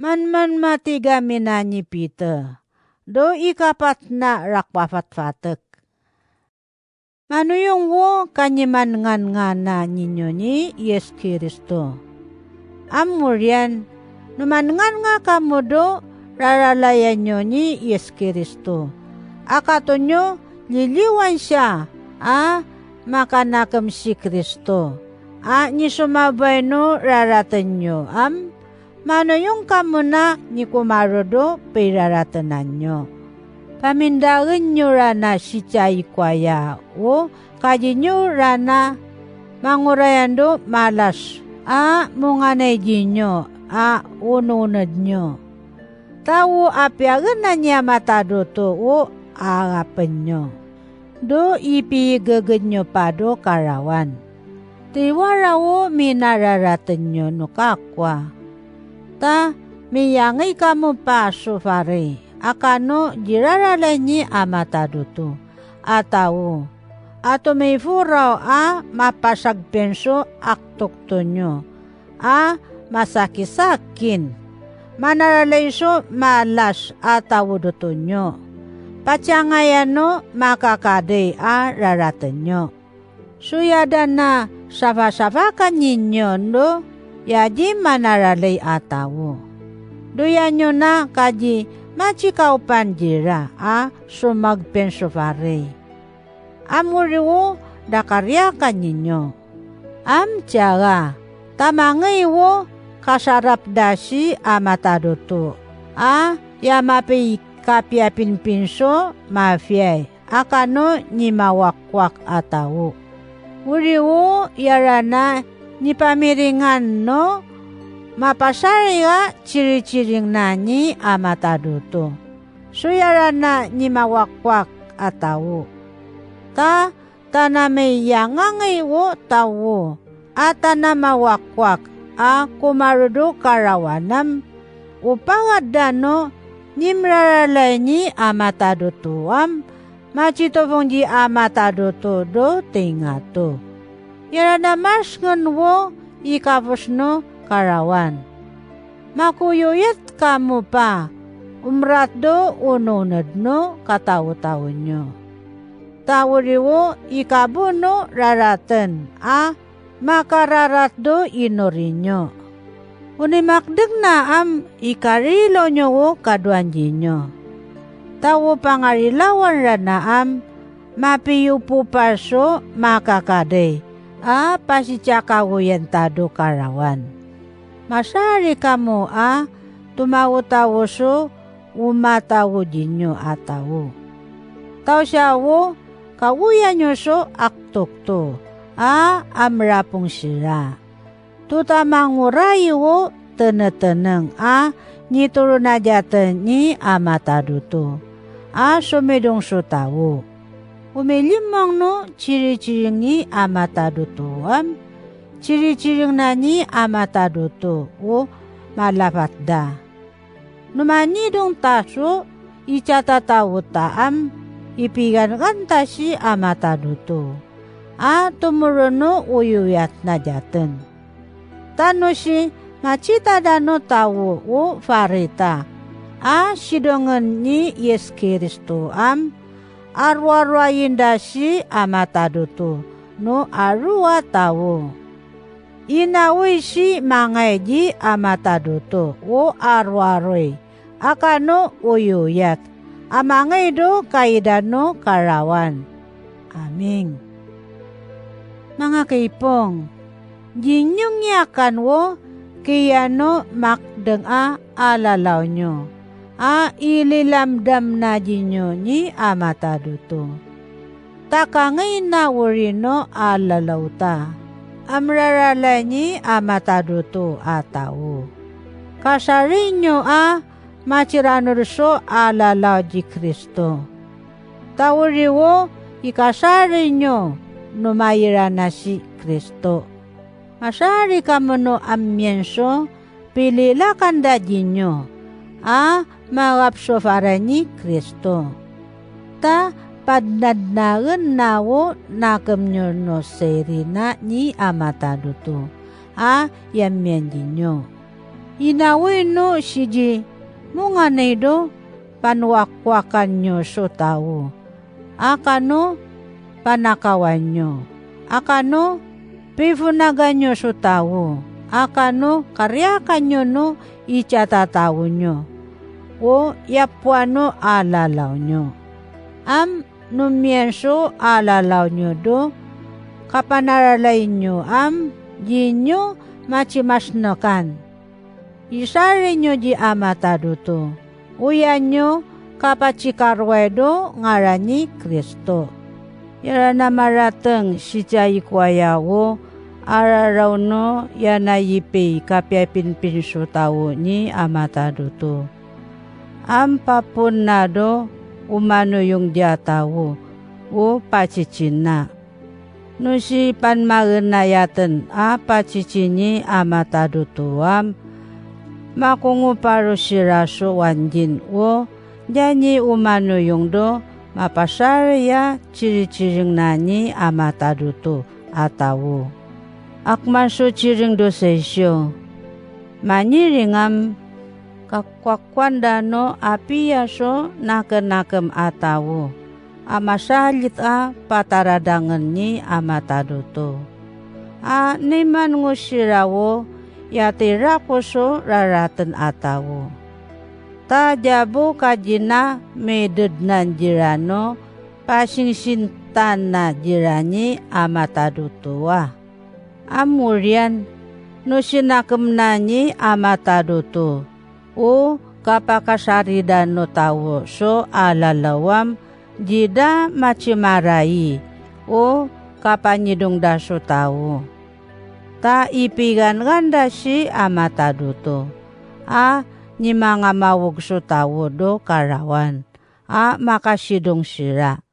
Man matiga minanyi Peter. Do ikapat na rakpapat-fatek. Manuyong wo kanyiman ngan na ninyo ni Yes Kristo. Amurian, numan nga kamu do raralayan nyo ni Yes Kristo. Akato nyo liliwan siya, makanakam si Kristo. Ni sumabay no raratan nyo, manuyong kamu na ni kumarodo piraratanan nyo. Pamindagan nyo rana si chay kwaya o kaji nyo rana mangurayan do malas munganay nyo ununod nyo. Tao apiagan na niya matado to o agapan nyo. Do ipigagan nyo pa do karawan. Tiwara o minararatan nyo no kakwa. Ta miyangay kamu pa sufari. Akano jiraralay ni amatado to. Atawo. Ato may furaw mapasagpenso aktok to nyo. Masakisakin. Manaralay so malas atawo do to nyo. Pacyangayan no makakade raratan nyo. Suyada na safa-safakan ninyo no. Yaji manaralay atawo. Duyan nyo na kaji machikaw panjira sumagpenso pare. Amuriwo dakaryakan ninyo. Tiyaga tamangay wo kasarap dasi amatado to. Yamapi kapiapin pinso mafiyay. Akano ni mawakwak atawo. Uriwo yarana ni pamiringan no mapasariga ciri-ciring nani amatado to. Suyarana ni mawakwak atawo. Tanamay yangangay wo tawo. Atana mawakwak kumarudo karawanam. Upangadano nimraralay ni amatado to machitofong di amatado to do tingato. Yarana mas ngunwo ikapos no karawan. Makuyuyat kamu pa, umrat do ununod no katawo-tawo nyo. Tawuriwo ikabu no raratan, makararat do inorin nyo. Unimakdig na ikarilo nyo wo kadwanji nyo. Tawo pangarilawan rana mapiyupo paso makakade. Pasichakawuyentado karawan. Masari kamu tumawo-tawo so umatawo dinyo atawo. Tao siya wo kawuyan nyo so aktok to amrapong sira. Tutamangurayi wo teneteneng nituro na jatan ni amatado to. Sumedong so tawo. Umilimang no ciri-ciring ni amatado to ciri-ciring na ni amatado to malapat da. Numani dong taso icatatawo taam ipigan kanta si amatado to. Tumurono uyuyat na jatan. Tano si macita dano tawo farita. Sidongan ni Yes Kristo arwa-arwa yindasi amatado to no arwa tawo. Inawi si mangaji amatado to arwa-arwa akano uyuyat amangay do kaidano karawan. Amin. Mga kaipong, jinyong yakan wo kiyano makdeng alalaw nyo. Ililamdam na jinyo ni amatado to. Takangay na urino alalauta. Amrarala ni amatado to atawo. Kasarinyo machiranurso alalaw di Kristo. Tawuriwo ikasarinyo numayira na si Kristo. Masari kamuno amyenso pilila kanda jinyo. Mawapso para ni Kristo. Padnadnagan nawo nakamnyo no serina ni amatado to. Yamyan dinyo. Inawin no siji munganay do panuwakwakan nyo so tao. Akano panakawan nyo. Akano pifunagan nyo so tao. Akano karyakan nyo no icatatawo nyo. O yapwano alalaw nyo. Am numienso alalaw nyo do kapanaralay nyo am ginyo machimasnokan. Isari nyo di amatado to. Uyan nyo kapachikarwedo ngarani Kristo. Yara na marateng sija ikwayawo araraw no yanayipay kapyapinpinso tawo ni amatado to. Ampapun na do umano yung diatawo o pachichin na. No si panmagenayatan pachichin ni amatado to makunguparo siraso wanjin o janyi umano yung do mapasarya ciri-ciring nani amatado to atawo. Akmanso ciring do sesyo. Maniringam kakwakwanda no apiyaso nakenakam atawo. Amasalit pataradangan ni amatado to. Niman ngusirawo yatirakoso raratan atawo. Ta jabo kajina meded nan jirano pasingsintan na jirani amatado towa. Amurian no sinakam nani amatado to. O kapakasaridan no tawo so alalawam jida machimarai o kapanyidong daso tawo. Ta ipigan ganda si amatado to. Ni mga mawag so tawo do karawan. Makasidong sira.